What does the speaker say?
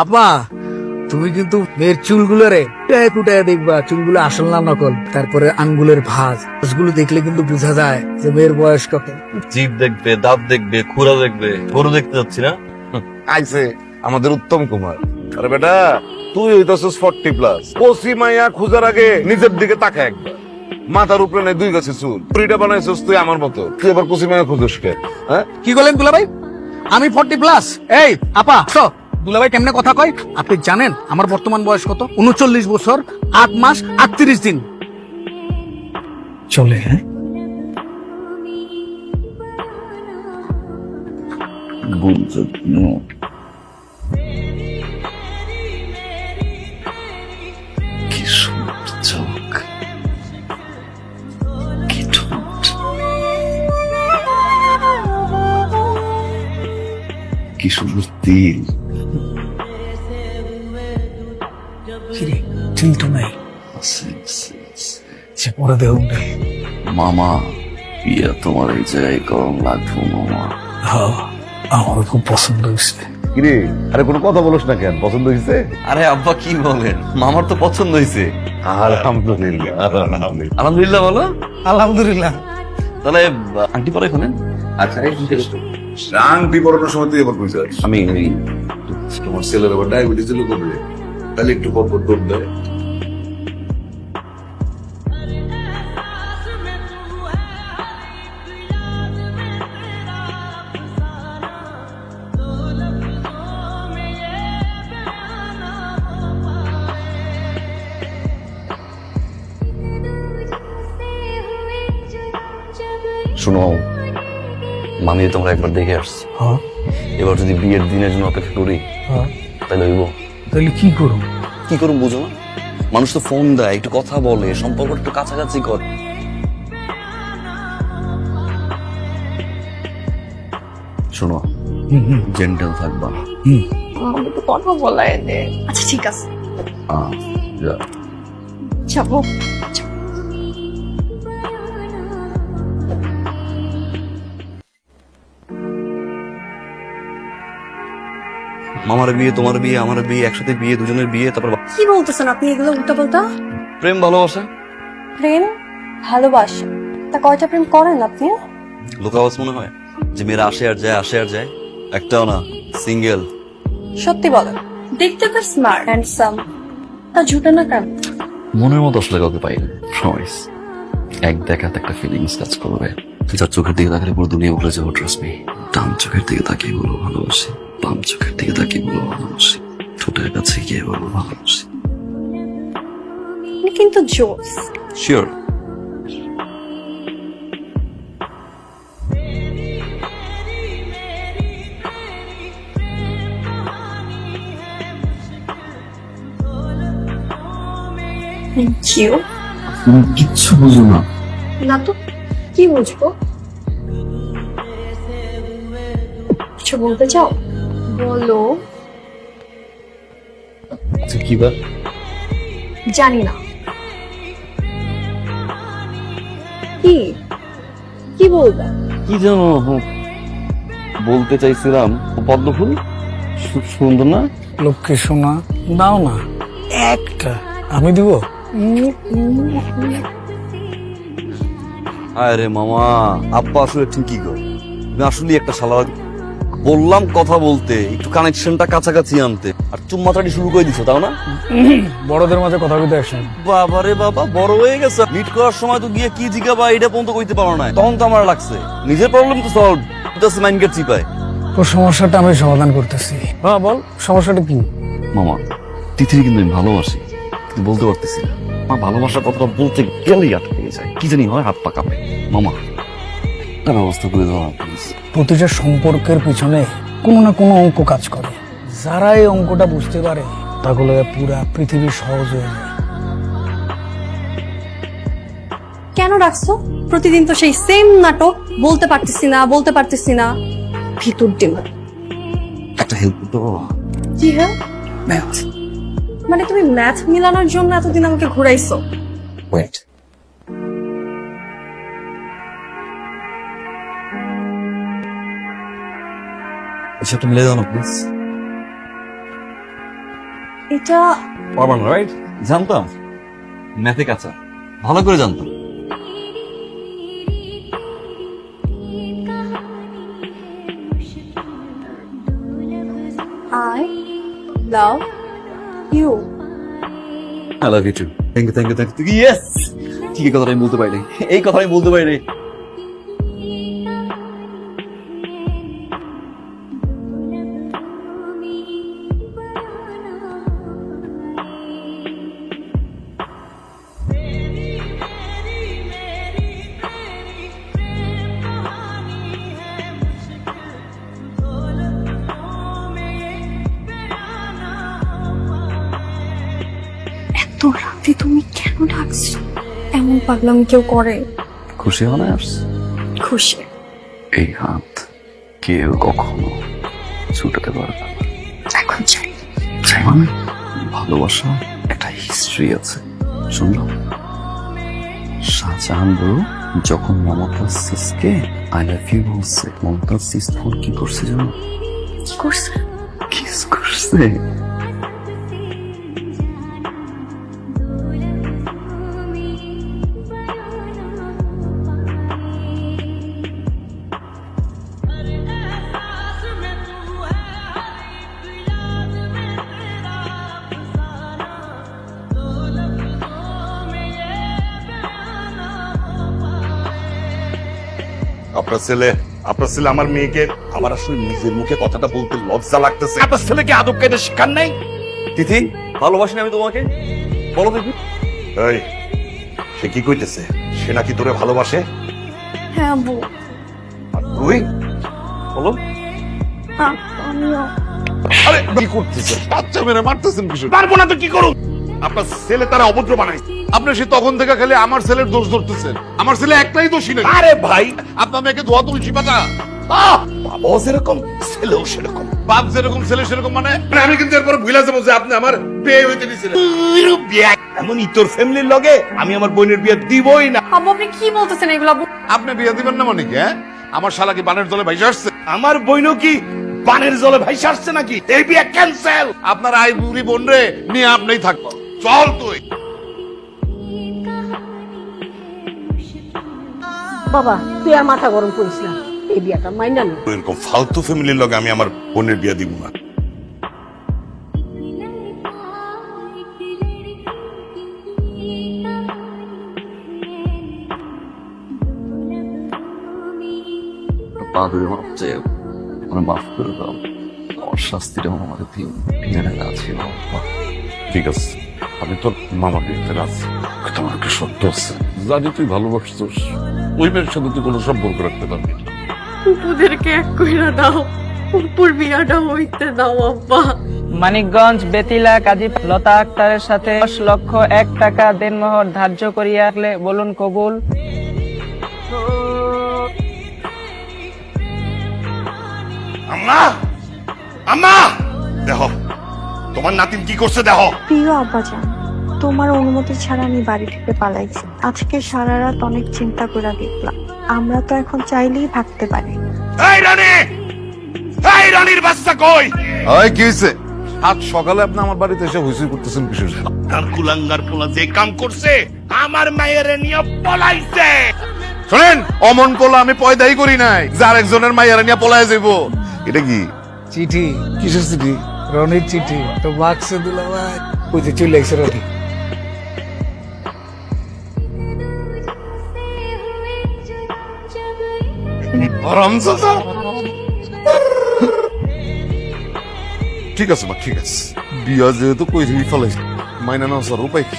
আপা তুমি কিন্তু মেয়ের চুলগুলো রে কুটায় কুটায় দেখবা চুলগুলো আসল না নকল। তারপরে আঙ্গুলের ভাঁজগুলো দেখলে কিন্তু বোঝা যায় যে মেয়ের বয়স কত। জিভ দেখবে, দাঁত দেখবে, খুরা দেখবে, গরু দেখতে যাচ্ছি না। আইছে আমাদের উত্তম কুমার। আরে বেটা তুই হইতাছিস 40+। কচি মাইয়া খুঁজার আগে নিজের দিকে তাকা একবার। মাথার উপরে নেই 2 গাছে চুল, পুরিটা বানাইছিস তুই আমার মতো। তুই আবার কচি মাইয়া খুঁজুস কে? হ্যাঁ কি বলেন দুলাভাই? আমি 40+। এই আপা তো দুলাভাই কেমনে কথা কয়? আপনি জানেন আমার বর্তমান বয়স কত? 39 বছর 8 মাস 38 দিন চলে। হ্যাঁ কি সুন্দর চোখ, কি ঠোঁট, কি সুন্দর তিল। কিরে চিল তো নাই, সে পরে দেহ নাই। মামা বিয়া তোমার এই জায়গায় গরম লাগবো মামা। হ্যাঁ আমার খুব পছন্দ হয়েছে। কিরে আরে কোনো কথা বলছ না কেন? পছন্দ হয়েছে? আরে আব্বা কি বলেন, মামার তো পছন্দ হয়েছে। আলহামদুলিল্লাহ আলহামদুলিল্লাহ। আলহামদুলিল্লাহ বলো। আলহামদুলিল্লাহ। তাহলে আন্টি পরে শোনেন। আচ্ছা আংটি পরানোর সময় তুই এবার বুঝাস আমি তোমার ছেলের আবার ডায়াবেটিস এলো কবে? তাহলে একটু পর পর দৌড় দেয়। শুনো মামি, তোমরা একবার দেখে আসছি। হ্যাঁ এবার যদি বিয়ের দিনের জন্য অপেক্ষা করি হ্যাঁ তাহলে হইব। তাহলে কি করুন? কি করুম বুঝো না? মানুষ তো ফোন দেয়, একটু কথা বলে, সম্পর্ক একটু কাছাকাছি কর। শোনো জেন্টেল থাকবা। আমাকে তো কথা বলাই দে। আচ্ছা ঠিক আছে যা। যাবো। মামার বিয়ে, তোমার বিয়ে, আমার বিয়ে, একসাথে বিয়ে, দুজনের বিয়ে, তারপর কি বলতেছেন আপনি এগুলো উল্টা পাল্টা? প্রেম ভালোবাসা। প্রেম ভালোবাসা, তা কয়টা প্রেম করেন আপনি? লোকাবাস মনে হয় যে মেয়েরা আসে আর যায়, আসে আর যায়। একটাও না, সিঙ্গেল। সত্যি বলেন, দেখতে তো স্মার্ট হ্যান্ডসাম, তা ঝুটে না কেন? মনের মতো আসলে কাউকে পাই না। প্রমিস, এক দেখাতে একটা ফিলিংস কাজ করবে। তুই যার চোখের দিকে তাকালে পুরো দুনিয়া বলে যাবো ট্রাস্ট মি। ডান চোখের দিকে তাকিয়ে বলবো ভালোবাসি, বাম চোখের দিকে তাকিয়ে বলবো ভালোবাসি, ঠোঁটের কাছে গিয়ে বলবো ভালোবাসি। আপনি কিন্তু জোস। শিওর। Thank you. তুমি কিচ্ছু বুঝো না। না তো কি বুঝবো? কিছু বলতে চাও? বলো। কি বা জানি না। কি কি বলবে? কি জানো বলতে চাইছিলাম, পদ্মফুল সুন্দর না? লক্ষ্মী সোনা দাও না একটা, আমি দিব। আরে মামা, আব্বা আসলে ঠিকই গো। তুমি আসলে একটা শালা। বললাম কথা বলতে, একটু কানেকশনটা কাছাকাছি আনতে, আর চুম্মাচাটি শুরু করে দিছো, তাও না? বড়দের মাঝে কথা বলতে আসেন। বাবারে বাবা, বড় হয়ে গেছে। মিট করার সময় তো গিয়ে কি জিজ্ঞাবা এটা পর্যন্ত কইতে পারো না। তখন তো আমার লাগছে নিজের প্রবলেম তো সলভ, জাস্ট মাইন্ড গেট চিপায়। তোর সমস্যাটা আমি সমাধান করতেছি। হ্যাঁ বল সমস্যাটা কি? মামা, তিথির কিন্তু আমি ভালোবাসি, কিন্তু বলতে পারতেছি না। আমার ভালোবাসার কথাটা বলতে গেলেই আটকে যায়, কি জানি হয়, হাত পা কাঁপে। মামা একটা ব্যবস্থা করে দেওয়া প্লিজ। প্রতিটা সম্পর্কের পিছনে কোনো না কোনো অঙ্ক কাজ করে। যারা এই অঙ্কটা বুঝতে পারে তাগুলো পুরা পৃথিবী সহজ হয়ে যায়। কেন রাখছো? প্রতিদিন তো সেই সেম নাটক। বলতে পারতেছি না, বলতে পারতেছি না, ভিতর ডিম। একটা হেল্প করতে পারো? জি হ্যাঁ, ম্যাথ। মানে তুমি ম্যাথ মিলানোর জন্য এতদিন আমাকে ঘুরাইছো? ওয়েট, হিসাবটা মিলে দাও না প্লিজ। এটা পারবেন রাইট? জানতাম ম্যাথে কাঁচা, ভালো করে জানতাম। I love you. I love you too. Thank you, thank you, thank you. Yes! ঠিক এই কথাটা আমি বলতে পারি, এই কথা আমি বলতে পারি। এত রাতে তুমি কেন ডাকছো? এমন পাগলামি কেউ করে? খুশি হও না আসছে? খুশি। এই হাত কেউ কখনো ছুটাতে পারবে না। এখন চাই। চাই মানে ভালোবাসা একটা হিস্ট্রি আছে, শুনলাম। শাহজাহান বড় যখন মমতাজ সিসকে আই লাভ ইউ বলছে, মমতাজ সিস ফোন কি করছে জানো? কি করছে? কিস করছে। আপনার ছেলে আমার মেয়েকে, আমার আসলে নিজের মুখে কথাটা বলতে লজ্জা লাগতেছে। আপনার ছেলেকে আদব কায়দা শিক্ষার নাই? তিথি, ভালোবাসি না আমি তোমাকে? বলো দেখি। এই, সে কি কইতেছে? সে নাকি তোরে ভালোবাসে? হ্যাঁ আব্বু, আর তুই? বলো। আমিও। আরে কি করতেছেন? বাচ্চা মেরে মারতেছেন কিছু? পারবো না তো কি করুন? আপনার ছেলে তারা অভদ্র বানাইছে। আপনি সে তখন থেকে খালি আমার ছেলের দোষ ধরতেছেন। আমার ছেলে একটাই দোষী নেই। আরে ভাই, আপনার মেয়েকে ধোয়া তুলসী পাতা। বাবাও যেরকম ছেলেও সেরকম। বাপ যেরকম ছেলে সেরকম মানে আমি কিন্তু এরপর ভুলে যাবো যে আপনি আমার বিয়ে হইতে দিয়েছিলেন। এমন তোর ফ্যামিলির লগে আমি আমার বোনের বিয়ে দিবই না। আব্বু আপনি কি বলতেছেন এগুলো আব্বু? আপনি বিয়ে দিবেন না মানে কি? হ্যাঁ, আমার শালা কি বানের দলে ভাইসা আসছে? আমার বইনও কি বানের জলে ভাইসা আসছে নাকি? এই বিয়ে ক্যান্সেল। আপনার আই বুড়ি বোন রে নিয়ে আপনিই থাকবো। চল তুই। বাবা তুই আর মাথা গরম করিস না, এই বিয়াটা মাইনা নে। এরকম ফালতু ফ্যামিলির লগে আমি আমার বোনের বিয়ে দিব না। পা ধরে মাফ চাই, মানে মাফ করে দাও। আমার শাস্তিটা আমাকে দিন ঢেলে আছে। ঠিক আছে, আমি তোর মামাকে ফের আছি। তোমার একটা সত্য আছে, জানি তুই ভালোবাসছিস, ওই মেয়ের সাথে তুই কোনো সম্পর্ক রাখতে পারবি না। ওদেরকে এক কইরা দাও, উপর বিয়াটা হইতে দাও আব্বা। মানিকগঞ্জ বেতিলা কাজী লতা আক্তারের সাথে 10,01,000 টাকা দেনমোহর ধার্য করিয়া রাখলে বলুন কবুল। আম্মা, আম্মা, দেখো তোমার নাতিন কি করছে দেখো। প্রিয় আব্বাজান, তোমার অনুমতি ছাড়া আমি বাড়ি থেকে পালাইছি। আজকে সারা রাত অনেক চিন্তা করে দেখলাম, আমরা তো এখন চাইলেই ভাগতে পারি। এই রানী, এই রানীর বাচ্চা কই? ওই কি হয়েছে? আজ সকালে আপনি আমার বাড়িতে এসে হুইসুই করতেছেন কিসের জন্য? তার কুলাঙ্গার পোলা যে কাম করছে, আমার মায়ের নিয়ে পলাইছে। শোনেন, অমন পোলা আমি পয়দাই করি নাই যার একজনের মাইয়ারা নিয়ে পলায় যাইবো। এটা কি চিঠি? কিসের চিঠি? রনির চিঠি তো বাক্সে দিলাম। ওই যে চলে আসছে রনি। হারামজাদা। ঠিক আছে মা, ঠিক আছে, বিয়া যেহেতু কই ফেলাইছি, মাইনা না আসার উপায় কি?